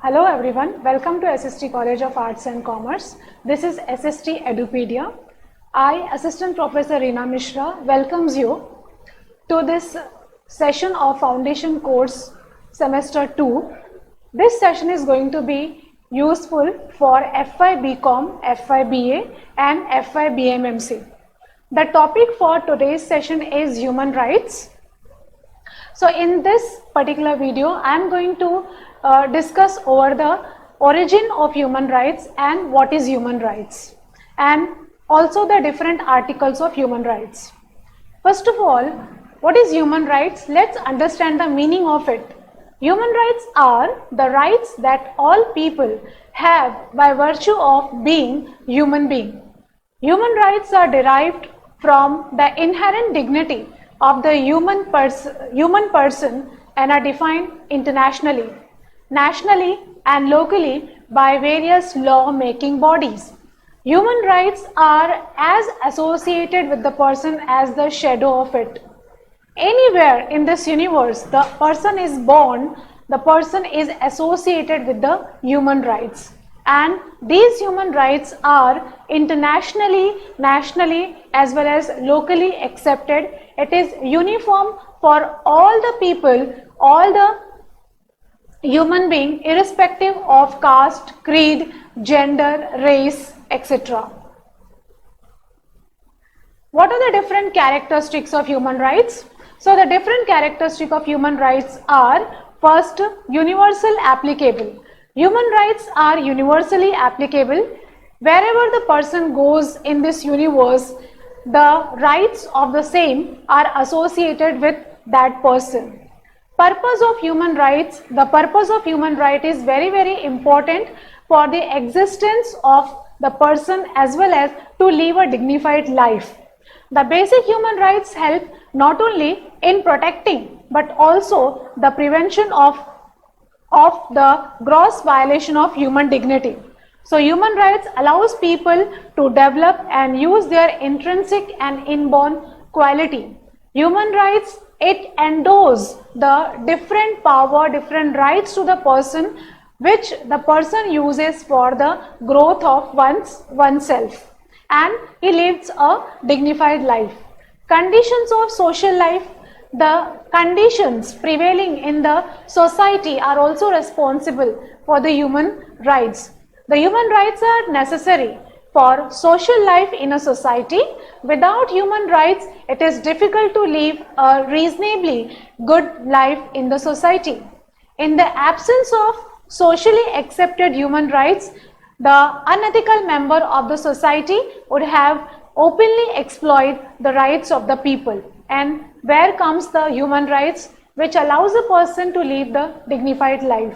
Hello everyone, welcome to SST College of Arts and Commerce. This is SST Edupedia. I, Assistant Professor Reena Mishra, welcomes you to this session of Foundation Course Semester 2. This session is going to be useful for FYBCom, FYBA and FYBMMC. The topic for today's session is human rights. So in this particular video, I am going to discuss over the origin of human rights and what is human rights, and also the different articles of human rights. First of all, what is human rights? Let's understand the meaning of it. Human rights are the rights that all people have by virtue of being human being. Human rights are derived from the inherent dignity of the human person and are defined internationally, nationally and locally by various law-making bodies. Human rights are as associated with the person as the shadow of it. Anywhere in this universe, the person is born, the person is associated with the human rights. And these human rights are internationally, nationally as well as locally accepted. It is uniform for all the people, all the human being, irrespective of caste, creed, gender, race, etc. What are the different characteristics of human rights? So the different characteristics of human rights are: first, universal applicable. Human rights are universally applicable. Wherever the person goes in this universe, the rights of the same are associated with that person. Purpose of human rights. The purpose of human right is very important for the existence of the person as well as to live a dignified life. The basic human rights help not only in protecting but also the prevention of the gross violation of human dignity. So human rights allows people to develop and use their intrinsic and inborn quality. Human rights, it endows the different power, different rights to the person which the person uses for the growth of oneself, and he lives a dignified life. Conditions of social life. The conditions prevailing in the society are also responsible for the human rights. The human rights are necessary for social life in a society. Without human rights, it is difficult to live a reasonably good life in the society. In the absence of socially accepted human rights, the unethical member of the society would have openly exploited the rights of the people. And where comes the human rights which allows a person to live the dignified life?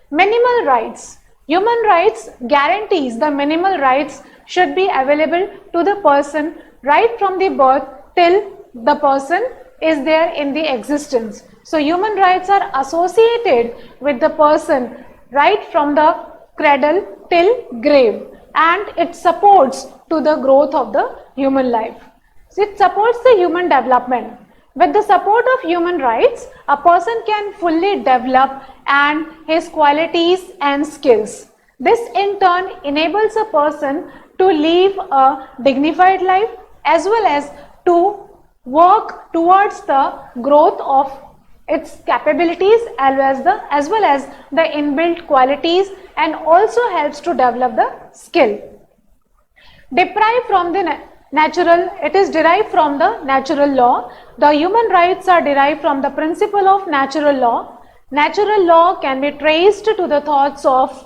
Minimal rights. Human rights guarantees the minimal rights should be available to the person right from the birth till the person is there in the existence. So human rights are associated with the person right from the cradle till grave, and it supports to the growth of the human life. So it supports the human development. With the support of human rights, a person can fully develop and his qualities and skills. This in turn enables a person to live a dignified life as well as to work towards the growth of its capabilities as well as the inbuilt qualities, and also helps to develop the skill. Deprived from the natural, it is derived from the natural law. The human rights are derived from the principle of natural law. Natural law can be traced to the thoughts of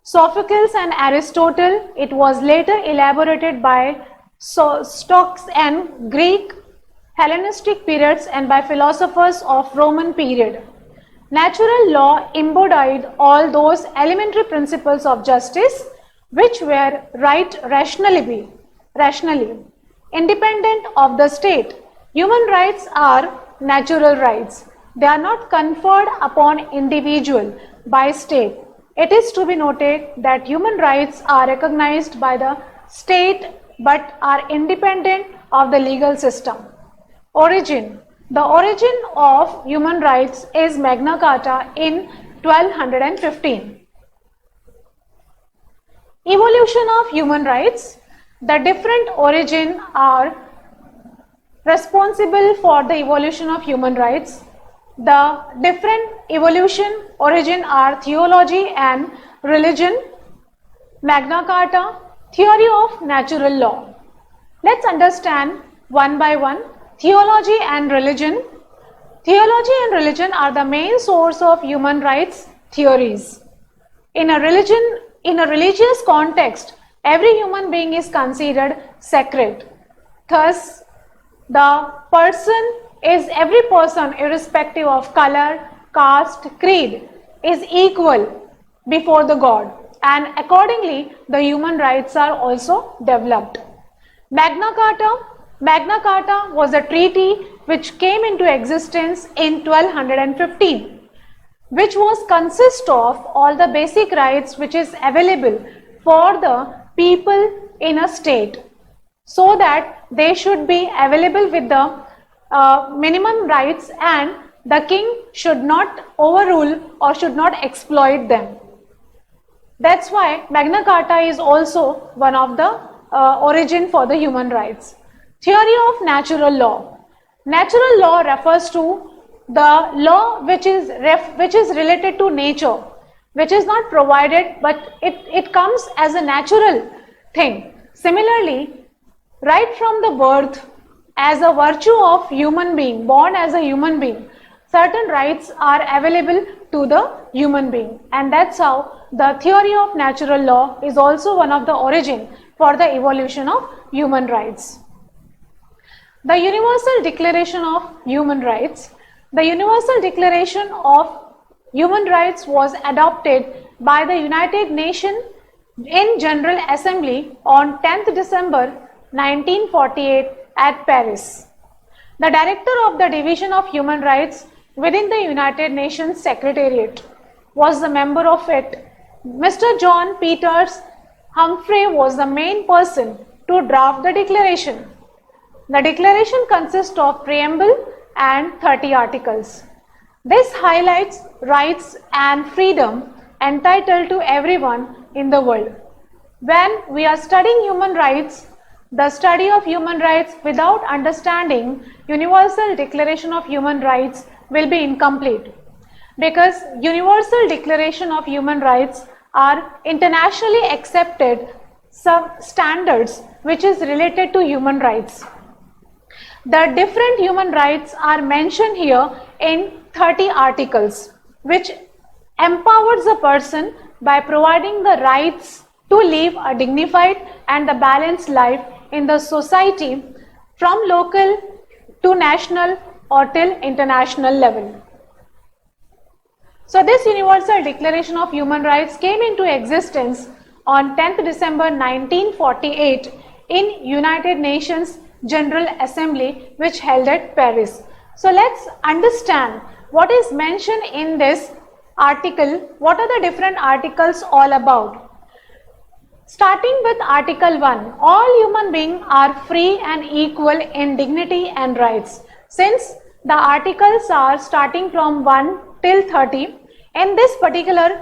Sophocles and Aristotle. It was later elaborated by Stokes and Greek Hellenistic periods and by philosophers of Roman period. Natural law embodied all those elementary principles of justice which were right rationally. Independent of the state, human rights are natural rights. They are not conferred upon individual by state. It is to be noted that human rights are recognized by the state but are independent of the legal system. Origin. The origin of human rights is Magna Carta in 1215. Evolution of human rights. The different origin are responsible for the evolution of human rights. The different evolution origin are theology and religion, Magna Carta, theory of natural law. Let's understand one by one. Theology and religion. Theology and religion are the main source of human rights theories. In a religious context, every human being is considered sacred. Thus, every person, irrespective of color, caste, creed, is equal before the God, and accordingly the human rights are also developed. Magna Carta was a treaty which came into existence in 1215, which was consist of all the basic rights which is available for the people in a state, so that they should be available with the minimum rights, and the king should not overrule or should not exploit them. That's why Magna Carta is also one of the origin for the human rights. Theory of natural law. Natural law refers to the law which is related to nature, which is not provided, but it comes as a natural thing. Similarly, right from the birth, as a virtue of human being, born as a human being, certain rights are available to the human being, and that's how the theory of natural law is also one of the origin for the evolution of human rights. The Universal Declaration of Human Rights. The Universal Declaration of Human Rights was adopted by the United Nations in General Assembly on 10th December 1948 at Paris. The Director of the Division of Human Rights within the United Nations Secretariat was the member of it. Mr. John Peters Humphrey was the main person to draft the declaration. The declaration consists of preamble and 30 articles. This highlights rights and freedom entitled to everyone in the world. When we are studying human rights, the study of human rights without understanding Universal Declaration of Human Rights will be incomplete, because Universal Declaration of Human Rights are internationally accepted standards which is related to human rights. The different human rights are mentioned here in 30 articles, which empowers a person by providing the rights to live a dignified and a balanced life in the society, from local to national or till international level. So this Universal Declaration of Human Rights came into existence on 10th December 1948 in United Nations General Assembly, which held at Paris. So let's understand what is mentioned in this article. What are the different articles all about? Starting with Article 1, all human beings are free and equal in dignity and rights. Since the articles are starting from 1 till 30, in this particular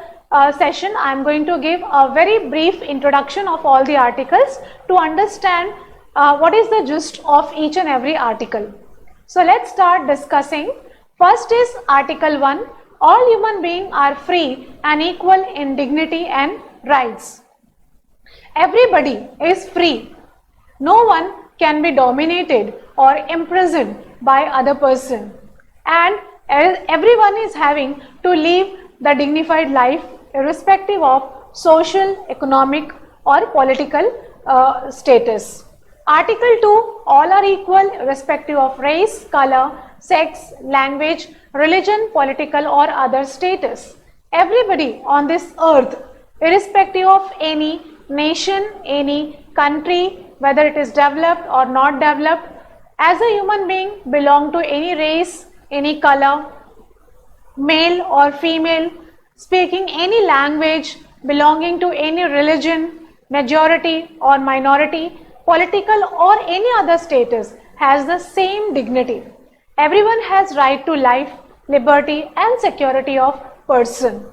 session I am going to give a very brief introduction of all the articles to understand what is the gist of each and every article. So let's start discussing. First is Article 1, all human beings are free and equal in dignity and rights. Everybody is free. No one can be dominated or imprisoned by other person, and everyone is having to live the dignified life irrespective of social, economic or political status. Article 2, all are equal irrespective of race, color, sex, language, religion, political or other status. Everybody on this earth, irrespective of any nation, any country, whether it is developed or not developed, as a human being belong to any race, any color, male or female, speaking any language, belonging to any religion, majority or minority, political or any other status, has the same dignity. Everyone has right to life, liberty and security of person.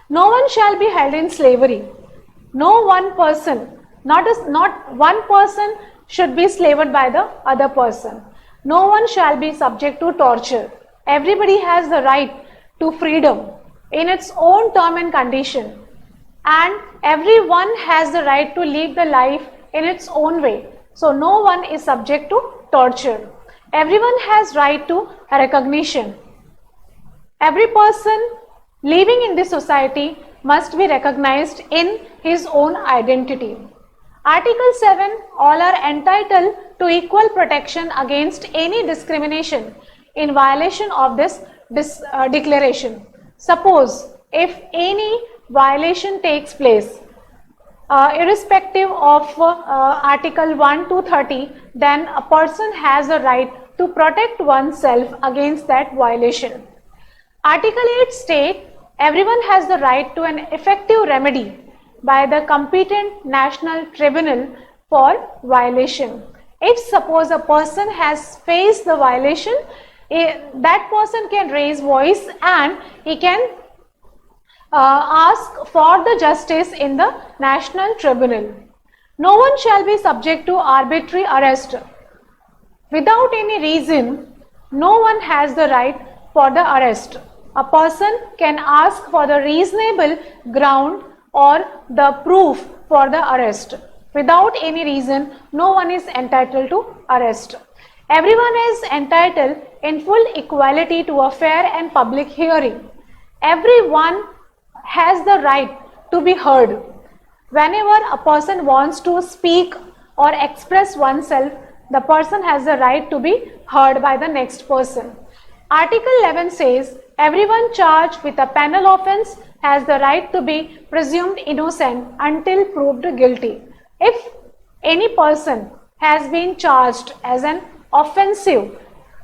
No one shall be held in slavery. No one person, not one person should be slaved by the other person. No one shall be subject to torture. Everybody has the right to freedom in its own term and condition. And everyone has the right to live the life in its own way. So no one is subject to torture. Everyone has right to recognition. Every person living in this society must be recognized in his own identity. Article 7, all are entitled to equal protection against any discrimination in violation of this declaration. Suppose if any violation takes place, irrespective of Article 1 to 30, then a person has a right to protect oneself against that violation. Article 8 states everyone has the right to an effective remedy by the competent national tribunal for violation. If suppose a person has faced the violation, that person can raise voice and he can ask for the justice in the national tribunal. No one shall be subject to arbitrary arrest. Without any reason, no one has the right for the arrest. A person can ask for the reasonable ground or the proof for the arrest. Without any reason, no one is entitled to arrest. Everyone is entitled in full equality to a fair and public hearing. Everyone has the right to be heard. Whenever a person wants to speak or express oneself, the person has the right to be heard by the next person. Article 11 says everyone charged with a penal offence has the right to be presumed innocent until proved guilty. If any person has been charged as an offensive,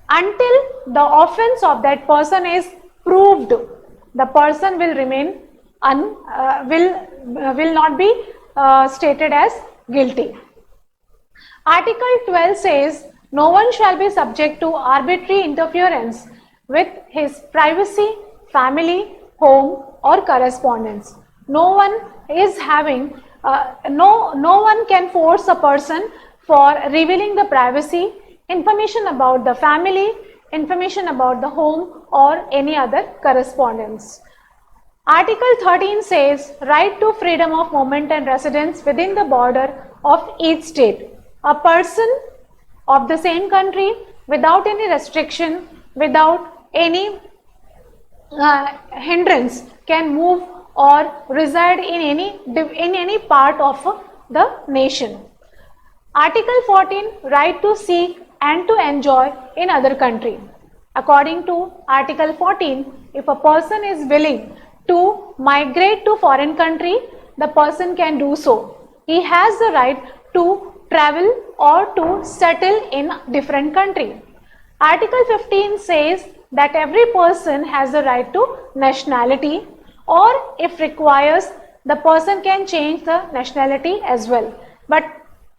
until the offence of that person is proved, the person will remain will not be stated as guilty. Article 12 says no one shall be subject to arbitrary interference with his privacy, family, home or correspondence. No one is having no one can force a person for revealing the privacy, information about the family, information about the home or any other correspondence. Article 13 says right to freedom of movement and residence within the border of each state. A person of the same country without any restriction, without any hindrance can move or reside in any part of the nation. Article 14, right to seek and to enjoy in other country. According to Article 14, if a person is willing to migrate to foreign country, the person can do so. He has the right to travel or to settle in different country. Article 15 says that every person has the right to nationality, or if requires, the person can change the nationality as well. But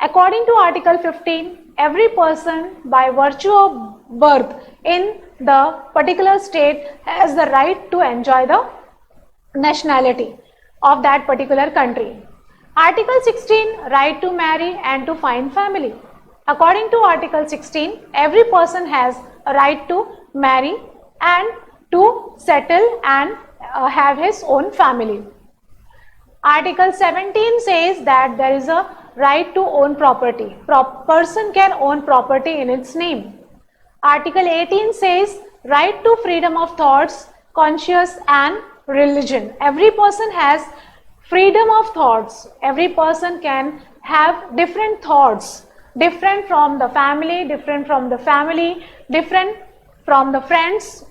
according to Article 15, every person by virtue of birth in the particular state has the right to enjoy the nationality of that particular country. Article 16, right to marry and to find family. According to Article 16, every person has a right to marry and to settle and have his own family. Article 17 says that there is a right to own property. Person can own property in its name. Article 18 says right to freedom of thoughts, conscience and religion. Every person has freedom of thoughts. Every person can have different thoughts, different from the family, different from the friends,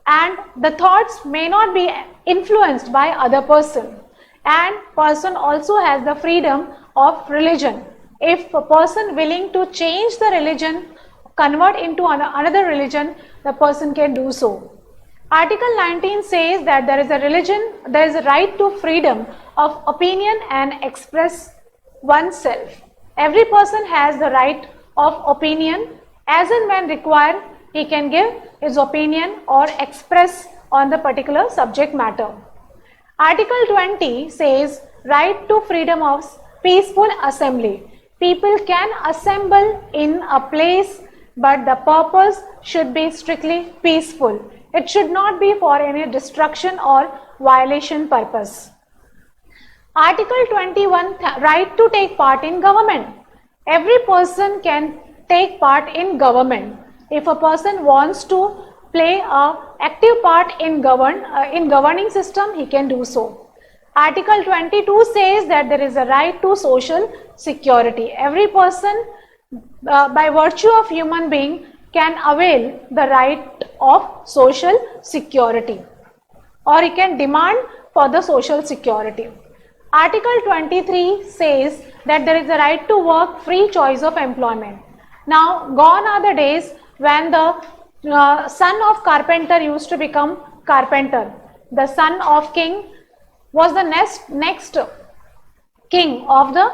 and the thoughts may not be influenced by other person. And person also has the freedom of religion. If a person willing to change the religion, convert into another religion, the person can do so. Article 19 says that there is a right to freedom of opinion and express oneself. Every person has the right of opinion. As and when required, he can give his opinion or express on the particular subject matter. Article 20 says right to freedom of peaceful assembly. People can assemble in a place, but the purpose should be strictly peaceful. It should not be for any destruction or violation purpose. Article 21, right to take part in government. Every person can take part in government. If a person wants to play an active part in governing system, he can do so. Article 22 says that there is a right to social security. Every person, by virtue of human being, can avail the right of social security, or he can demand for the social security. Article 23 says that there is a right to work, free choice of employment. Now, gone are the days when the son of carpenter used to become carpenter. The son of king was the next king of the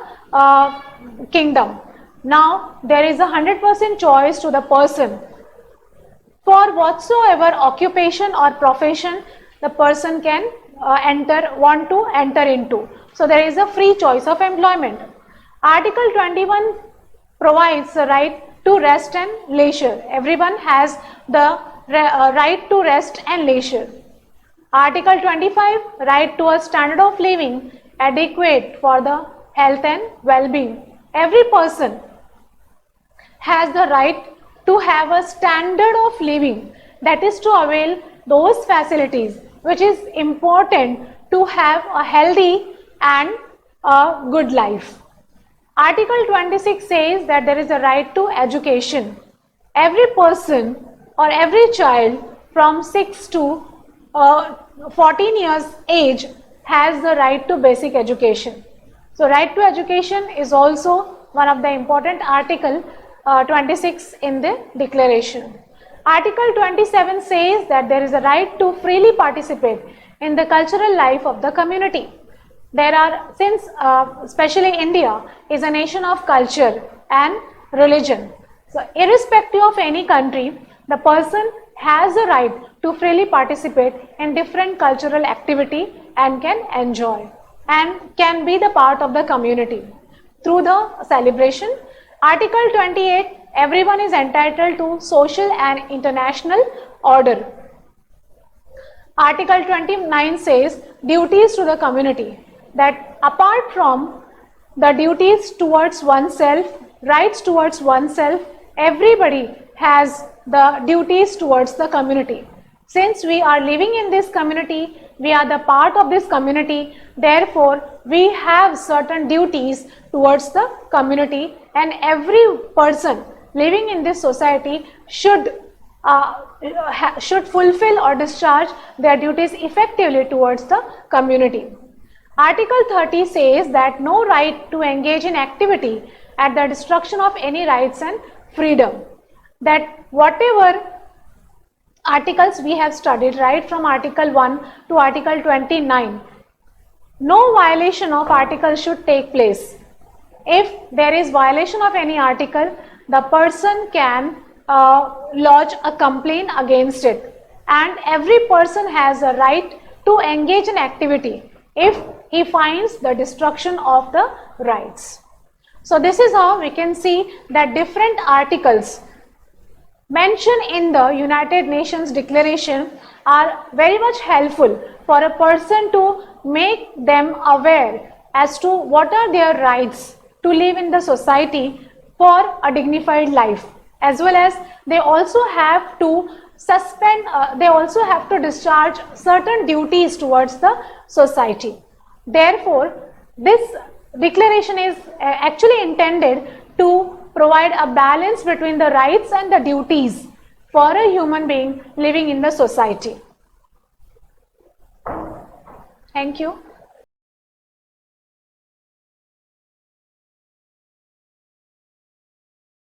kingdom. Now, there is a 100% choice to the person for whatsoever occupation or profession the person can want to enter into. So there is a free choice of employment. Article 21 provides the right to rest and leisure. Everyone has the right to rest and leisure. Article 25, right to a standard of living adequate for the health and well-being. Every person has the right to have a standard of living, that is to avail those facilities which is important to have a healthy and a good life. Article 26 says that there is a right to education. Every person or every child from 6 to 14 years age has the right to basic education. So right to education is also one of the important article 26 in the declaration. Article 27 says that there is a right to freely participate in the cultural life of the community. There are, since especially India is a nation of culture and religion, so irrespective of any country, the person has a right to freely participate in different cultural activity and can enjoy and can be the part of the community through the celebration. Article 28, everyone is entitled to social and international order. Article 29 says duties to the community, that apart from the duties towards oneself, rights towards oneself, everybody has the duties towards the community. Since we are living in this community, we are the part of this community, therefore we have certain duties towards the community, and every person living in this society should fulfill or discharge their duties effectively towards the community. Article 30 says that no right to engage in activity at the destruction of any rights and freedom. That whatever articles we have studied right from Article 1 to Article 29, no violation of article should take place. If there is violation of any article, the person can lodge a complaint against it, and every person has a right to engage in activity if he finds the destruction of the rights. So this is how we can see that different articles mentioned in the United Nations Declaration are very much helpful for a person to make them aware as to what are their rights to live in the society for a dignified life, as well as they also have to discharge certain duties towards the society. Therefore, this declaration is actually intended to provide a balance between the rights and the duties for a human being living in the society. Thank you.